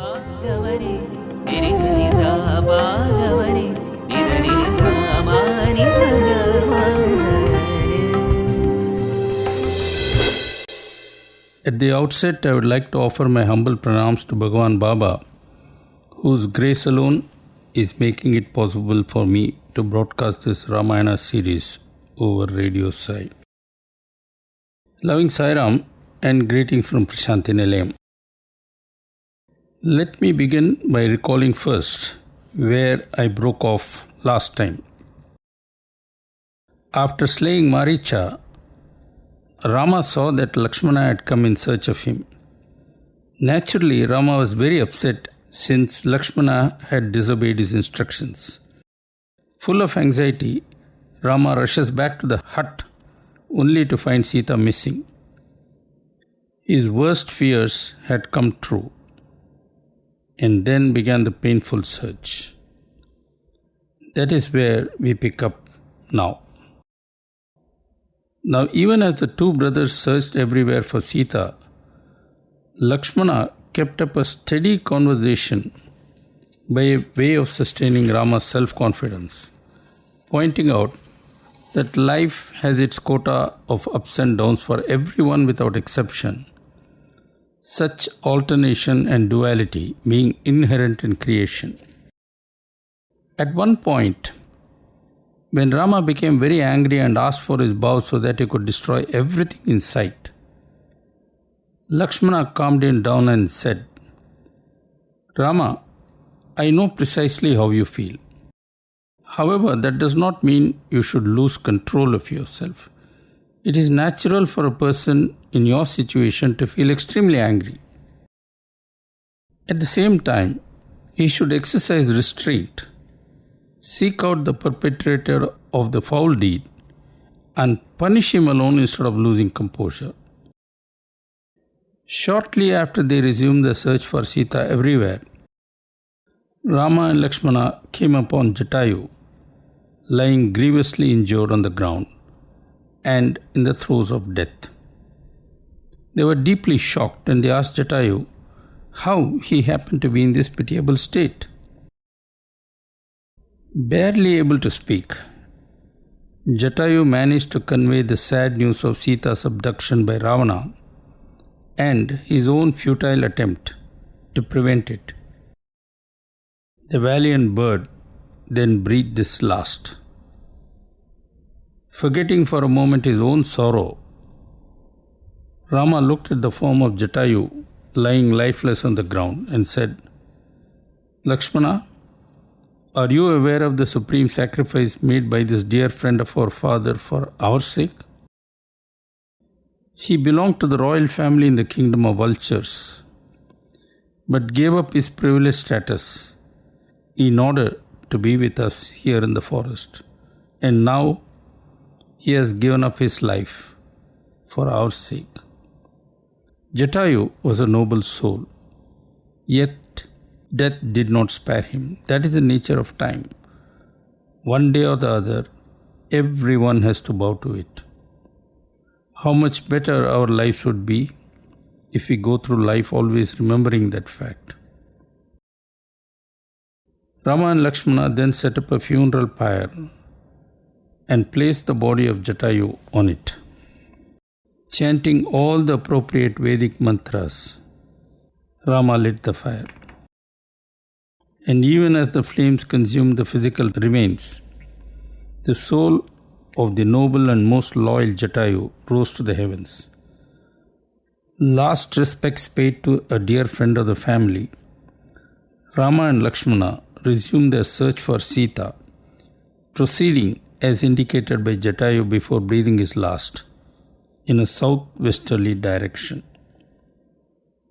At the outset, I would like to offer my humble pranams to Bhagavan Baba, whose grace alone is making it possible for me to broadcast this Ramayana series over Radio Sai. Loving Sai Ram and greetings from Prashanthi Nilayam. Let me begin by recalling first where I broke off last time. After slaying Maricha, Rama saw that Lakshmana had come in search of him. Naturally, Rama was very upset since Lakshmana had disobeyed his instructions. Full of anxiety, Rama rushes back to the hut only to find Sita missing. His worst fears had come true, and then began the painful search. That is where we pick up now. Now, even as the two brothers searched everywhere for Sita, Lakshmana kept up a steady conversation by way of sustaining Rama's self-confidence, pointing out that life has its quota of ups and downs for everyone without exception, such alternation and duality being inherent in creation. At one point, when Rama became very angry and asked for his bow so that he could destroy everything in sight, Lakshmana calmed him down and said, "Rama, I know precisely how you feel. However, that does not mean you should lose control of yourself. It is natural for a person in your situation to feel extremely angry. At the same time, he should exercise restraint, seek out the perpetrator of the foul deed, and punish him alone instead of losing composure." Shortly after they resumed the search for Sita everywhere, Rama and Lakshmana came upon Jatayu, lying grievously injured on the ground and in the throes of death. They were deeply shocked and they asked Jatayu how he happened to be in this pitiable state. Barely able to speak, Jatayu managed to convey the sad news of Sita's abduction by Ravana and his own futile attempt to prevent it. The valiant bird then breathed his last. Forgetting for a moment his own sorrow, Rama looked at the form of Jatayu lying lifeless on the ground and said, "Lakshmana, are you aware of the supreme sacrifice made by this dear friend of our father for our sake? He belonged to the royal family in the kingdom of vultures, but gave up his privileged status in order to be with us here in the forest. And now he has given up his life for our sake." Jatayu was a noble soul, yet death did not spare him. That is the nature of time. One day or the other, everyone has to bow to it. How much better our lives would be if we go through life always remembering that fact. Rama and Lakshmana then set up a funeral pyre and placed the body of Jatayu on it. Chanting all the appropriate Vedic mantras, Rama lit the fire. And even as the flames consumed the physical remains, the soul of the noble and most loyal Jatayu rose to the heavens. Last respects paid to a dear friend of the family, Rama and Lakshmana resumed their search for Sita, proceeding as indicated by Jatayu before breathing his last, in a southwesterly direction.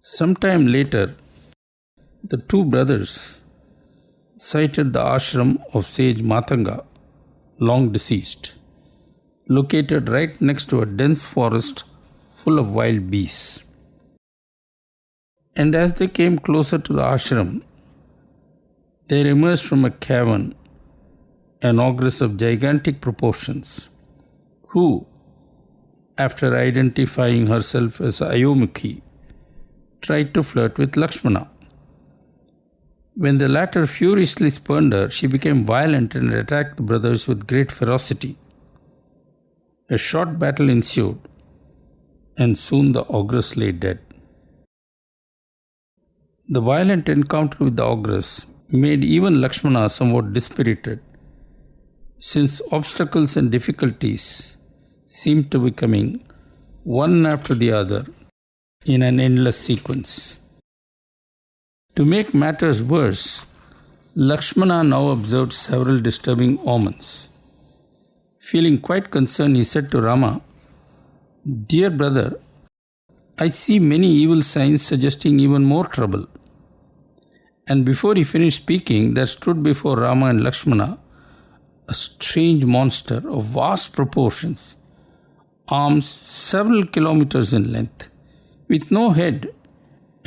Sometime later, the two brothers sighted the ashram of sage Matanga, long deceased, located right next to a dense forest full of wild beasts. And as they came closer to the ashram, there emerged from a cavern an ogress of gigantic proportions, who, after identifying herself as Ayomukhi, tried to flirt with Lakshmana. When the latter furiously spurned her, she became violent and attacked the brothers with great ferocity. A short battle ensued, and soon the ogress lay dead. The violent encounter with the ogress made even Lakshmana somewhat dispirited, since obstacles and difficulties seemed to be coming one after the other in an endless sequence. To make matters worse, Lakshmana now observed several disturbing omens. Feeling quite concerned, he said to Rama, "Dear brother, I see many evil signs suggesting even more trouble." And before he finished speaking, there stood before Rama and Lakshmana a strange monster of vast proportions, arms several kilometers in length, with no head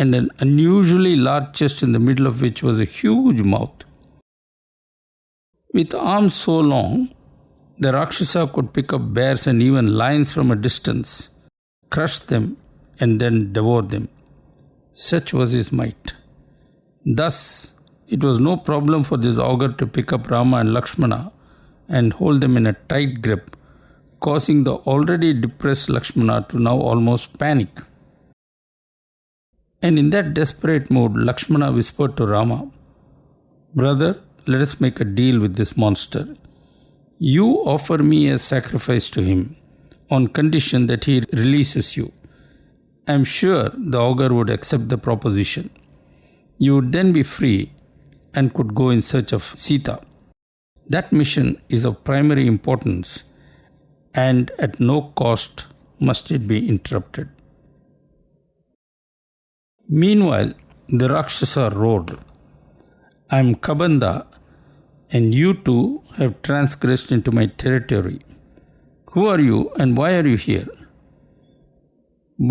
and an unusually large chest in the middle of which was a huge mouth. With arms so long, the Rakshasa could pick up bears and even lions from a distance, crush them, and then devour them. Such was his might. Thus, it was no problem for this ogre to pick up Rama and Lakshmana and hold them in a tight grip, causing the already depressed Lakshmana to now almost panic. And in that desperate mood, Lakshmana whispered to Rama, "Brother, let us make a deal with this monster. You offer me a sacrifice to him on condition that he releases you. I am sure the ogre would accept the proposition. You would then be free and could go in search of Sita. That mission is of primary importance, and at no cost must it be interrupted." Meanwhile, the Rakshasa roared, "I am Kabanda, and you too have transgressed into my territory. Who are you and why are you here?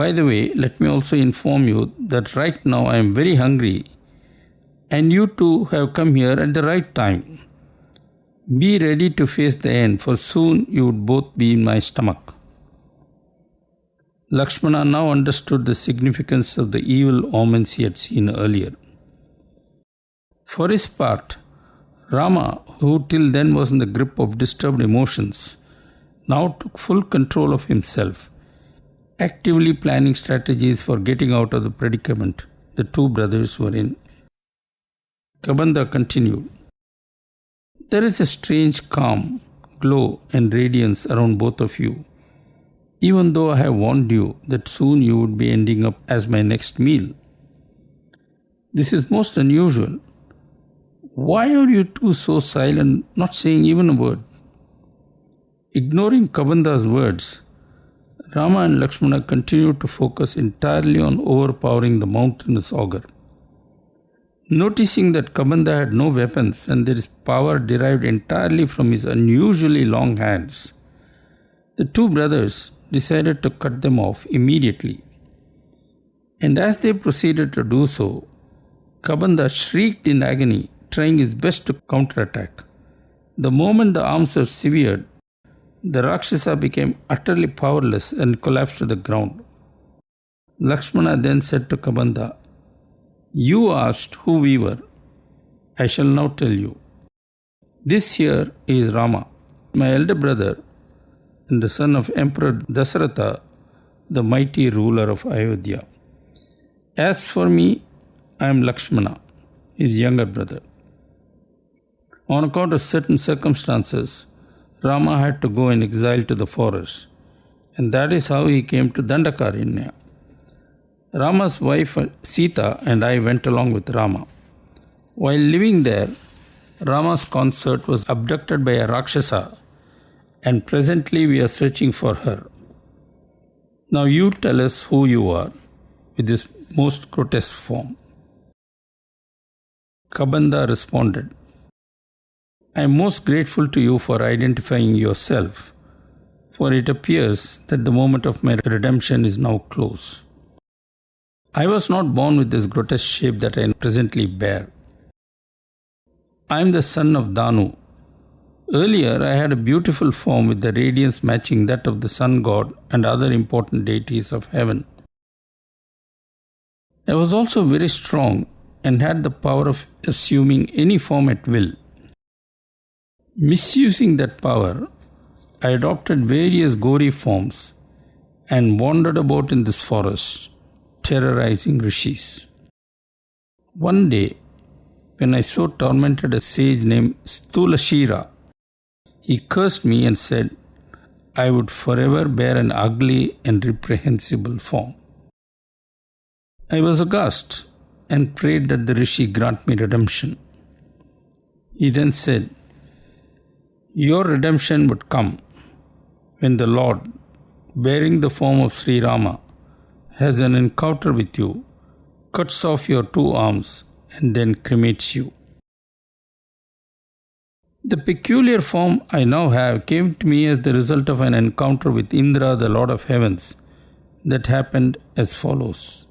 By the way, let me also inform you that right now I am very hungry, and you too have come here at the right time. Be ready to face the end, for soon you would both be in my stomach." Lakshmana now understood the significance of the evil omens he had seen earlier. For his part, Rama, who till then was in the grip of disturbed emotions, now took full control of himself, actively planning strategies for getting out of the predicament the two brothers were in. Kabanda continued, "There is a strange calm, glow and radiance around both of you, even though I have warned you that soon you would be ending up as my next meal. This is most unusual. Why are you two so silent, not saying even a word?" Ignoring Kabanda's words, Rama and Lakshmana continued to focus entirely on overpowering the mountainous ogre. Noticing that Kabanda had no weapons and that his power derived entirely from his unusually long hands, the two brothers decided to cut them off immediately. And as they proceeded to do so, Kabanda shrieked in agony, trying his best to counterattack. The moment the arms were severed, the Rakshasa became utterly powerless and collapsed to the ground. Lakshmana then said to Kabanda, "You asked who we were. I shall now tell you. This here is Rama, my elder brother and the son of Emperor Dasaratha, the mighty ruler of Ayodhya. As for me, I am Lakshmana, his younger brother. On account of certain circumstances, Rama had to go in exile to the forest, and that is how he came to Dandakaranya. Rama's wife Sita and I went along with Rama. While living there, Rama's consort was abducted by a Rakshasa, and presently we are searching for her. Now you tell us who you are with this most grotesque form." Kabanda responded, "I am most grateful to you for identifying yourself, for it appears that the moment of my redemption is now close. I was not born with this grotesque shape that I presently bear. I am the son of Danu. Earlier, I had a beautiful form with the radiance matching that of the sun god and other important deities of heaven. I was also very strong and had the power of assuming any form at will. Misusing that power, I adopted various gory forms and wandered about in this forest, terrorizing rishis. One day, when I so tormented a sage named Stulashira, he cursed me and said I would forever bear an ugly and reprehensible form. I was aghast and prayed that the rishi grant me redemption. He then said, "Your redemption would come when the Lord, bearing the form of Sri Rama, has an encounter with you, cuts off your 2 arms, and then cremates you." The peculiar form I now have came to me as the result of an encounter with Indra, the Lord of Heavens, that happened as follows.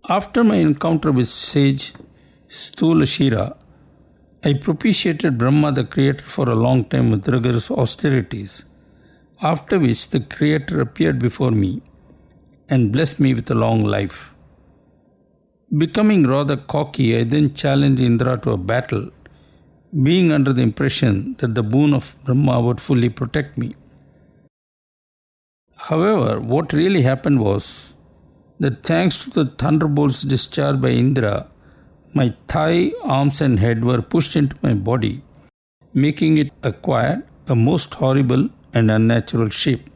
After my encounter with sage Stulashira, I propitiated Brahma, the Creator, for a long time with rigorous austerities, after which the Creator appeared before me and blessed me with a long life. Becoming rather cocky, I then challenged Indra to a battle, being under the impression that the boon of Brahma would fully protect me. However, what really happened was that thanks to the thunderbolts discharged by Indra, my thigh, arms and head were pushed into my body, making it acquire a most horrible and unnatural shape.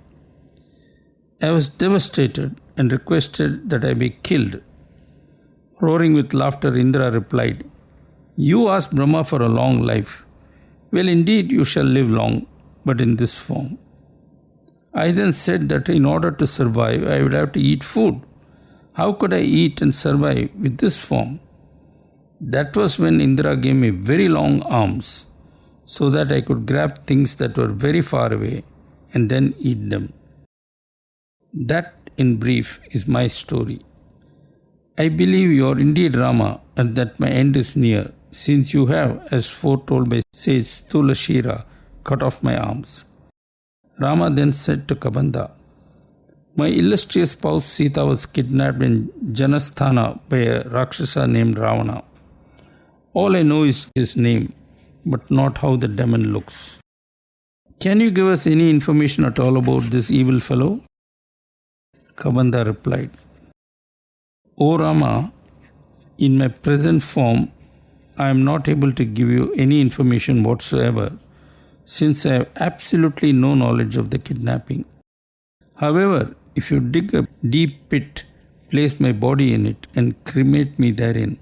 I was devastated and requested that I be killed. Roaring with laughter, Indra replied, "You asked Brahma for a long life. Well, indeed you shall live long, but in this form." I then said that in order to survive, I would have to eat food. How could I eat and survive with this form? That was when Indra gave me very long arms, so that I could grab things that were very far away and then eat them. That, in brief, is my story. I believe you are indeed Rama and that my end is near, since you have, as foretold by sage Stulashira, cut off my arms. Rama then said to Kabanda, "My illustrious spouse Sita was kidnapped in Janasthana by a Rakshasa named Ravana. All I know is his name, but not how the demon looks. Can you give us any information at all about this evil fellow?" Kabanda replied, "O Rama, in my present form, I am not able to give you any information whatsoever, since I have absolutely no knowledge of the kidnapping. However, if you dig a deep pit, place my body in it, and cremate me therein,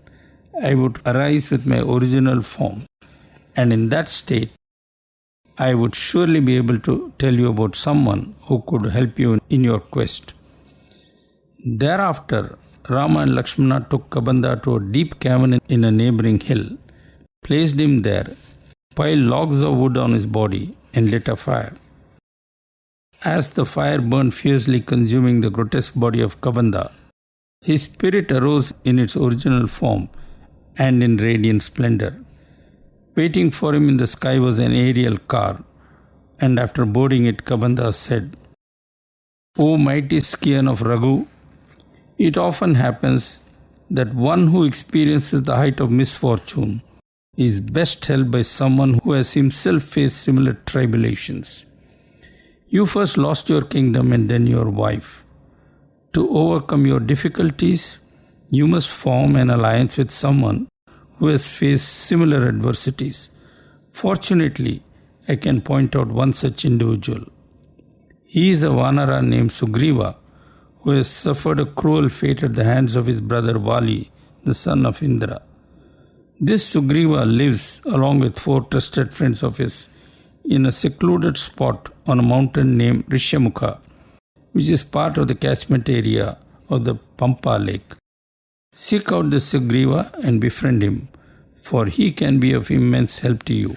I would arise with my original form, and in that state, I would surely be able to tell you about someone who could help you in your quest." Thereafter, Rama and Lakshmana took Kabanda to a deep cavern in a neighboring hill, placed him there, piled logs of wood on his body, and lit a fire. As the fire burned fiercely, consuming the grotesque body of Kabanda, his spirit arose in its original form and in radiant splendor. Waiting for him in the sky was an aerial car, and after boarding it, Kabanda said, "O mighty scion of Raghu, it often happens that one who experiences the height of misfortune is best helped by someone who has himself faced similar tribulations. You first lost your kingdom and then your wife. To overcome your difficulties, you must form an alliance with someone who has faced similar adversities. Fortunately, I can point out one such individual. He is a Vanara named Sugriva, who has suffered a cruel fate at the hands of his brother Vali, the son of Indra. This Sugriva lives along with 4 trusted friends of his in a secluded spot on a mountain named Rishyamukha, which is part of the catchment area of the Pampa lake. Seek out this Sugriva and befriend him, for he can be of immense help to you.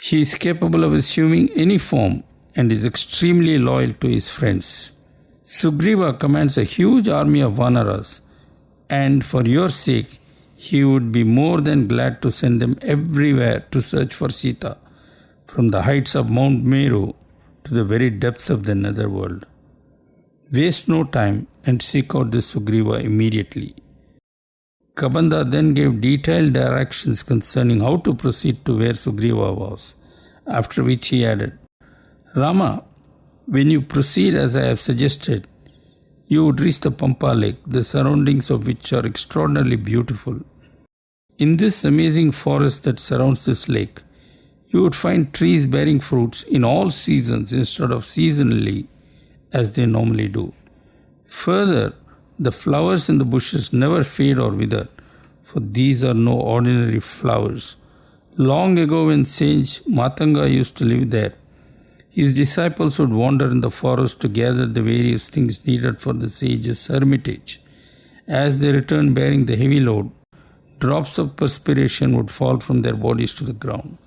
He is capable of assuming any form and is extremely loyal to his friends. Sugriva commands a huge army of Vanaras, and for your sake, he would be more than glad to send them everywhere to search for Sita, from the heights of Mount Meru to the very depths of the netherworld. Waste no time and seek out this Sugriva immediately. Kabanda then gave detailed directions concerning how to proceed to where Sugriva was, after which he added, Rama, when you proceed as I have suggested, you would reach the Pampa lake, the surroundings of which are extraordinarily beautiful. In this amazing forest that surrounds this lake, you would find trees bearing fruits in all seasons instead of seasonally as they normally do. Further, the flowers in the bushes never fade or wither, for these are no ordinary flowers. Long ago, when sage Matanga used to live there, his disciples would wander in the forest to gather the various things needed for the sage's hermitage. As they returned bearing the heavy load, drops of perspiration would fall from their bodies to the ground.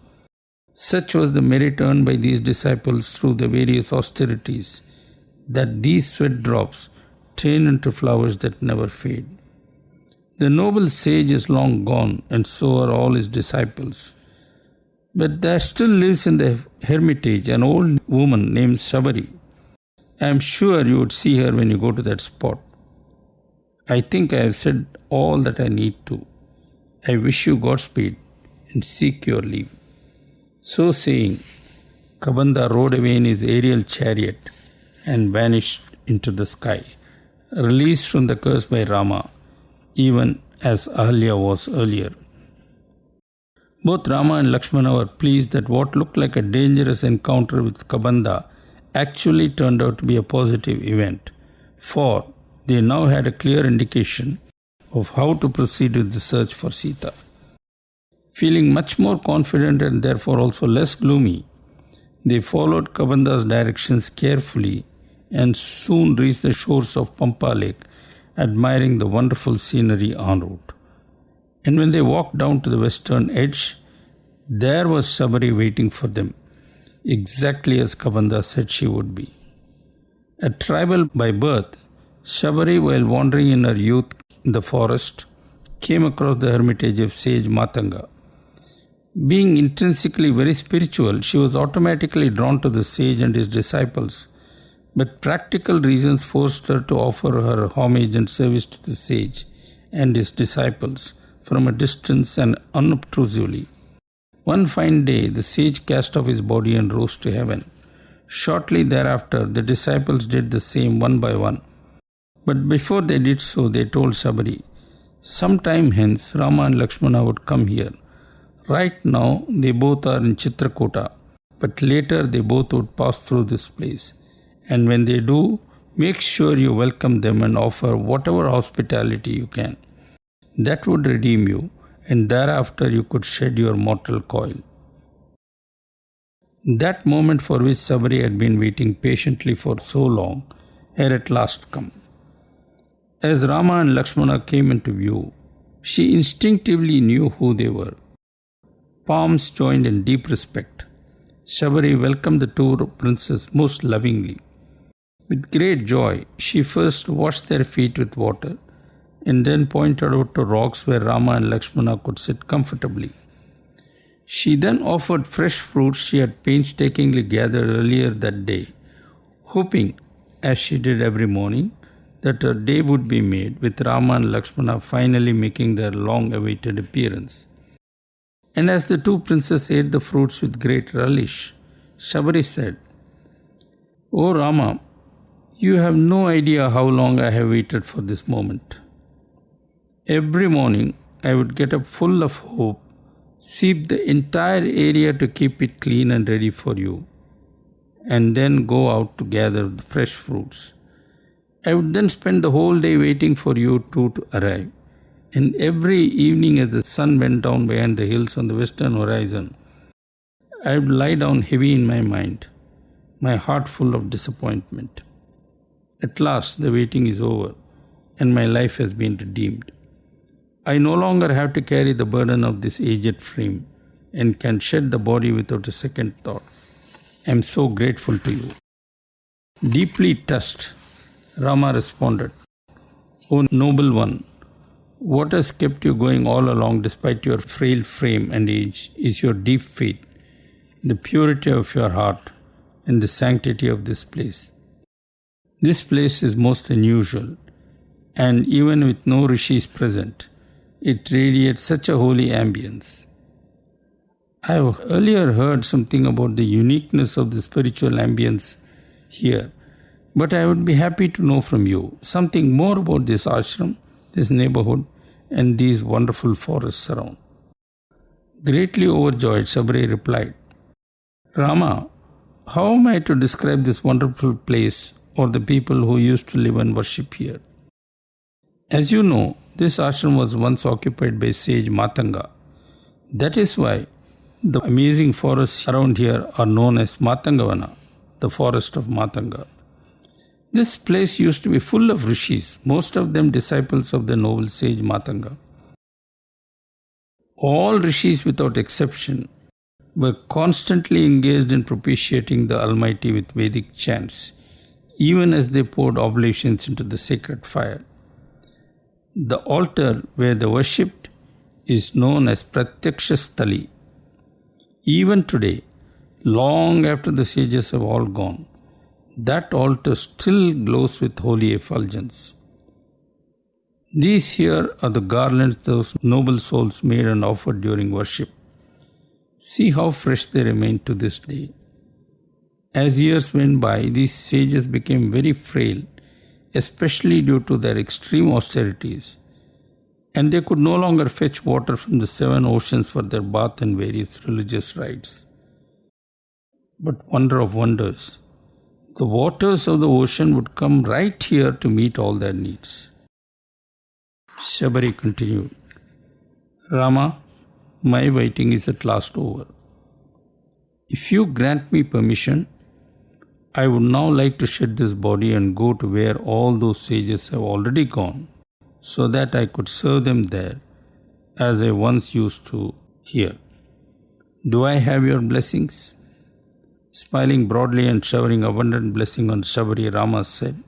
Such was the merit earned by these disciples through the various austerities, that these sweat drops turn into flowers that never fade. The noble sage is long gone, and so are all his disciples. But there still lives in the hermitage an old woman named Sabari. I am sure you would see her when you go to that spot. I think I have said all that I need to. I wish you Godspeed and seek your leave. So saying, Kabanda rode away in his aerial chariot and vanished into the sky, released from the curse by Rama, even as Ahalya was earlier. Both Rama and Lakshmana were pleased that what looked like a dangerous encounter with Kabanda actually turned out to be a positive event, for they now had a clear indication of how to proceed with the search for Sita. Feeling much more confident and therefore also less gloomy, they followed Kabanda's directions carefully and soon reached the shores of Pampa Lake, admiring the wonderful scenery en route. And when they walked down to the western edge, there was Sabari waiting for them, exactly as Kabanda said she would be. A tribal by birth, Sabari, while wandering in her youth in the forest, came across the hermitage of sage Matanga. Being intrinsically very spiritual, she was automatically drawn to the sage and his disciples, but practical reasons forced her to offer her homage and service to the sage and his disciples from a distance and unobtrusively. One fine day, the sage cast off his body and rose to heaven. Shortly thereafter, the disciples did the same one by one. But before they did so, they told Sabari, sometime hence Rama and Lakshmana would come here. Right now, they both are in Chitrakuta, but later they both would pass through this place. And when they do, make sure you welcome them and offer whatever hospitality you can. That would redeem you, and thereafter you could shed your mortal coil. That moment for which Sabari had been waiting patiently for so long had at last come. As Rama and Lakshmana came into view, she instinctively knew who they were. Palms joined in deep respect. Sabari welcomed the two princes most lovingly. With great joy, she first washed their feet with water and then pointed out to rocks where Rama and Lakshmana could sit comfortably. She then offered fresh fruits she had painstakingly gathered earlier that day, hoping, as she did every morning, that her day would be made with Rama and Lakshmana finally making their long-awaited appearance. And as the two princes ate the fruits with great relish, Sabari said, "O Rama, you have no idea how long I have waited for this moment. Every morning I would get up full of hope, sweep the entire area to keep it clean and ready for you, and then go out to gather the fresh fruits. I would then spend the whole day waiting for you two to arrive. And every evening as the sun went down behind the hills on the western horizon, I would lie down heavy in my mind, my heart full of disappointment. At last the waiting is over and my life has been redeemed. I no longer have to carry the burden of this aged frame and can shed the body without a second thought. I am so grateful to you." Deeply touched, Rama responded, "O noble one, what has kept you going all along despite your frail frame and age is your deep faith, the purity of your heart, and the sanctity of this place. This place is most unusual, and even with no rishis present, It radiates such a holy ambience. I have earlier heard something about the uniqueness of the spiritual ambience here, but I would be happy to know from you something more about this ashram, this neighborhood, and these wonderful forests around. Greatly overjoyed, Sabri replied, Rama, how am I to describe this wonderful place or the people who used to live and worship here? As you know, this ashram was once occupied by sage Matanga. That is why the amazing forests around here are known as Matangavana, the forest of Matanga. This place used to be full of rishis, most of them disciples of the noble sage Matanga. All rishis without exception were constantly engaged in propitiating the Almighty with Vedic chants, even as they poured oblations into the sacred fire. The altar where they worshipped is known as Pratyakshasthali. Even today, long after the sages have all gone, that altar still glows with holy effulgence. These here are the garlands those noble souls made and offered during worship. See how fresh they remain to this day. As years went by, these sages became very frail, especially due to their extreme austerities, and they could no longer fetch water from the 7 oceans for their bath and various religious rites. But wonder of wonders, the waters of the ocean would come right here to meet all their needs. Shabari continued, Rama, my waiting is at last over. If you grant me permission, I would now like to shed this body and go to where all those sages have already gone, so that I could serve them there as I once used to here. Do I have your blessings? Smiling broadly and showering abundant blessing on Shabari, Rama said,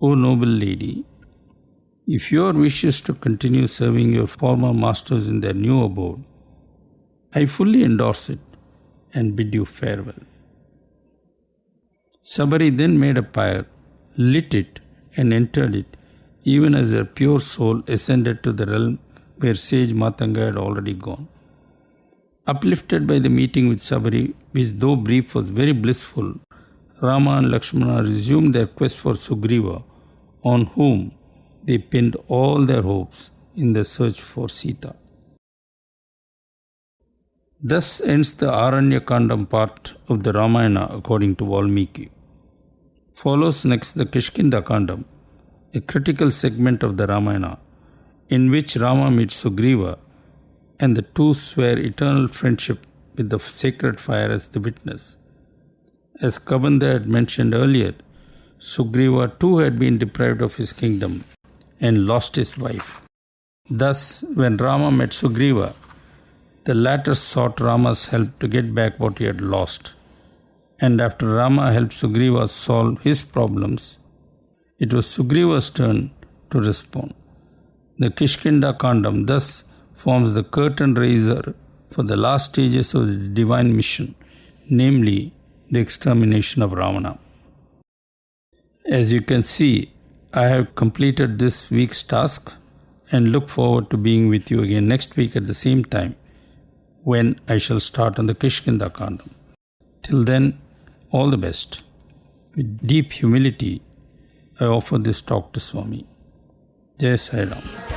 O noble lady, if your wish is to continue serving your former masters in their new abode, I fully endorse it and bid you farewell. Sabari then made a pyre, lit it, and entered it, even as her pure soul ascended to the realm where sage Matanga had already gone. Uplifted by the meeting with Sabari, which though brief was very blissful, Rama and Lakshmana resumed their quest for Sugriva, on whom they pinned all their hopes in the search for Sita. Thus ends the Aranyakandam part of the Ramayana according to Valmiki. Follows next the Kishkinda Kandam, a critical segment of the Ramayana, in which Rama meets Sugriva and the two swear eternal friendship with the sacred fire as the witness. As Kabanda had mentioned earlier, Sugriva too had been deprived of his kingdom and lost his wife. Thus, when Rama met Sugriva, the latter sought Rama's help to get back what he had lost. And after Rama helped Sugriva solve his problems, it was Sugriva's turn to respond. The Kishkinda Kandam thus forms the curtain raiser for the last stages of the divine mission, namely the extermination of Ravana. As you can see, I have completed this week's task and look forward to being with you again next week at the same time when I shall start on the Kishkinda Kandam. Till then, all the best. With deep humility, I offer this talk to Swami. Jai Sai Ram.